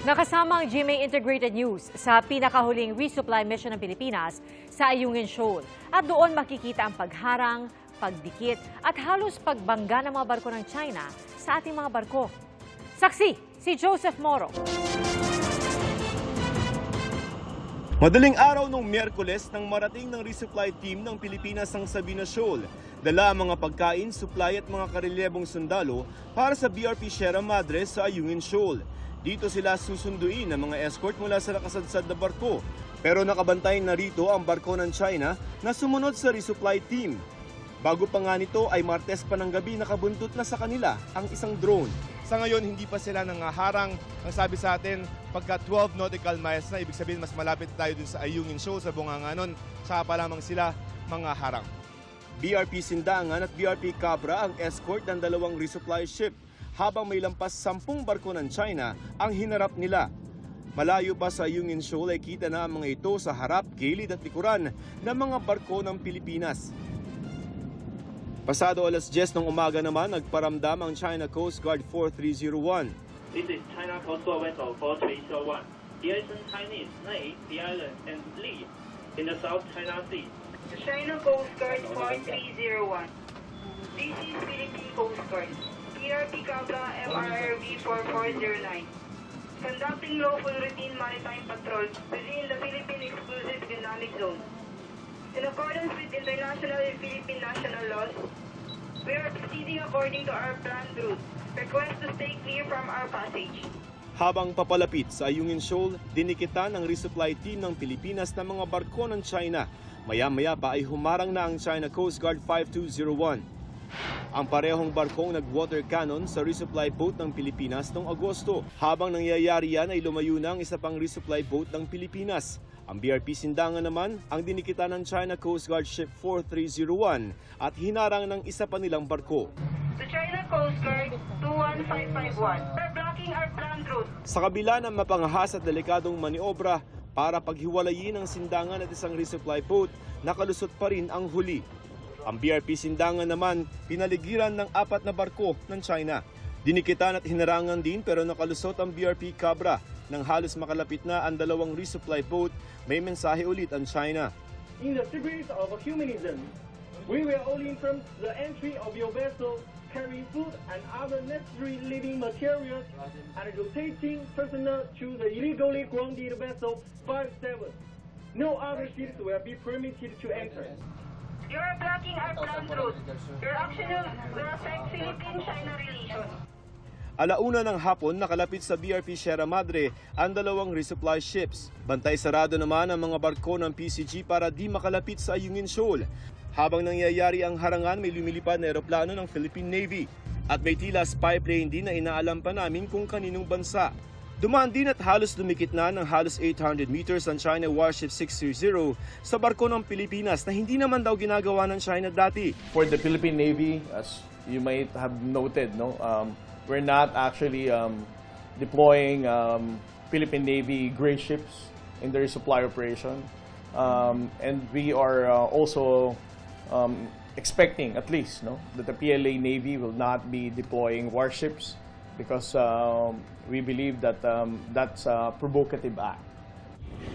Nakasama ang GMA Integrated News sa pinakahuling resupply mission ng Pilipinas sa Ayungin Shoal. At doon makikita ang pagharang, pagdikit at halos pagbangga ng mga barko ng China sa ating mga barko. Saksi, si Joseph Moro. Madaling araw nung Miyerkules nang marating ng resupply team ng Pilipinas ang Sabina Shoal. Dala ang mga pagkain, supply at mga karelyebong sundalo para sa BRP Sierra Madre sa Ayungin Shoal. Dito sila susunduin ng mga escort mula sa nakasadsad na barko. Pero nakabantay na rito ang barko ng China na sumunod sa resupply team. Bago pa nga nito ay Martes pa ng gabi nakabuntot na sa kanila ang isang drone. Sa ngayon, hindi pa sila nangaharang. Ang sabi sa atin, pagka 12 nautical miles na, ibig sabihin mas malapit tayo dun sa Ayungin Shoal, sa Bunganganon, saka pa lamang sila mangaharang. BRP Sindangan at BRP Cabra ang escort ng dalawang resupply ship, habang may lampas 10 barko ng China ang hinarap nila. Malayo pa sa Ayungin Shoal ay kita na ang mga ito sa harap, gilid at likuran ng mga barko ng Pilipinas. Pasado alas 10 ng umaga naman, nagparamdam ang China Coast Guard 4301. This is China Coast Guard vessel 4301. Here is Chinese Navy, the island, and Lee in the South China Sea. China Coast Guard 4301. This is Philippine Coast Guard. BRP Cabra MRRV 4409. Conducting lawful routine maritime patrol within the Philippine Exclusive Economic Zone. In accordance with international and Philippine national laws, we are proceeding according to our planned route. Request to stay clear from our passage. Habang papalapit sa Ayungin Shoal, dinikitan ng resupply team ng Pilipinas ng mga barko ng China. Maya-maya pa ay humarang na ang China Coast Guard 5201. Ang parehong barkong nag-water cannon sa resupply boat ng Pilipinas noong Agosto. Habang nangyayari yan ay lumayo na ang isa pang resupply boat ng Pilipinas. Ang BRP Sindangan naman ang dinikitan ng China Coast Guard Ship 4301 at hinarang ng isa pa nilang barko. The China Coast Guard 21551. We're blocking our planned route. Sa kabila ng mapangahas at delikadong maniobra para paghiwalayin ang Sindangan at isang resupply boat, nakalusot pa rin ang huli. Ang BRP Sindangan naman pinaligiran ng 4 na barko ng China. Dinikitan at hinarangan din pero nakalusot ang BRP Cabra. Nang halos makalapit na ang dalawang resupply boat, may mensahe ulit ang China. In the spirit of humanism, we will only permit the entry of your vessel carrying food and other necessary living materials and rotating personnel to the illegally grounded vessel 57. No other ships will be permitted to enter. You are blocking our planned route. Your action will affect Philippine-China relations. Alauna ng hapon, nakalapit sa BRP Sierra Madre ang dalawang resupply ships. Bantay sarado naman ang mga barko ng PCG para di makalapit sa Ayungin Shoal. Habang nangyayari ang harangan, may lumilipad na eroplano ng Philippine Navy. At may tila spy plane din na inaalam pa namin kung kaninong bansa. Dumaan din at halos dumikit na ng halos 800 meters ang China Warship 630 sa barko ng Pilipinas na hindi naman daw ginagawa ng China dati. For the Philippine Navy, as you might have noted, we're not actually deploying Philippine Navy gray ships in the resupply operation. And we are also expecting at least that the PLA Navy will not be deploying warships because we believe that that's a provocative act.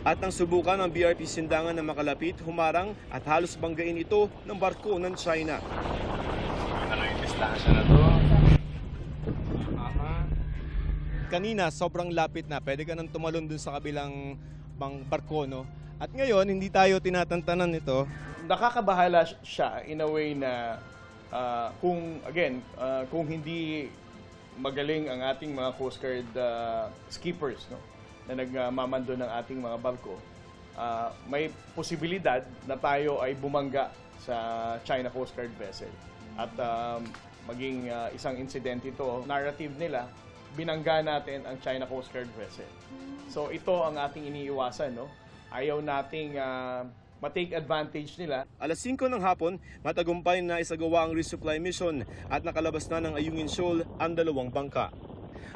At nang subukan ng BRP Sindangan na makalapit, humarang at halos banggain ito ng barko ng China. Ano yung distansya na to? Kanina, sobrang lapit na. Pwede ka nang tumalon dun sa kabilang barko, no? At ngayon, hindi tayo tinatantanan nito. Nakakabahala siya in a way na kung hindi magaling ang ating mga Coast Guard skippers na nagmamando ng ating mga barko, may posibilidad na tayo ay bumangga sa China Coast Guard vessel. At maging isang incident ito, narrative nila, binangga natin ang China Coast Guard vessel. So ito ang ating iniiwasan, Ayaw nating ma-take advantage nila. Alas 5 ng hapon, matagumpay na isagawa ang resupply mission at nakalabas na ng Ayungin Shoal ang dalawang bangka.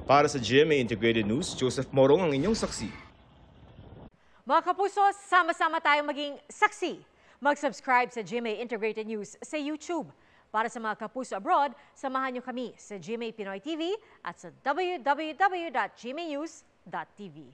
Para sa GMA Integrated News, Joseph Morong ang inyong saksi. Mga kapuso, sama-sama tayong maging saksi. Mag-subscribe sa GMA Integrated News sa YouTube. Para sa mga kapuso abroad, samahan niyo kami sa GMA Pinoy TV at sa www.gmanews.tv. News.tv.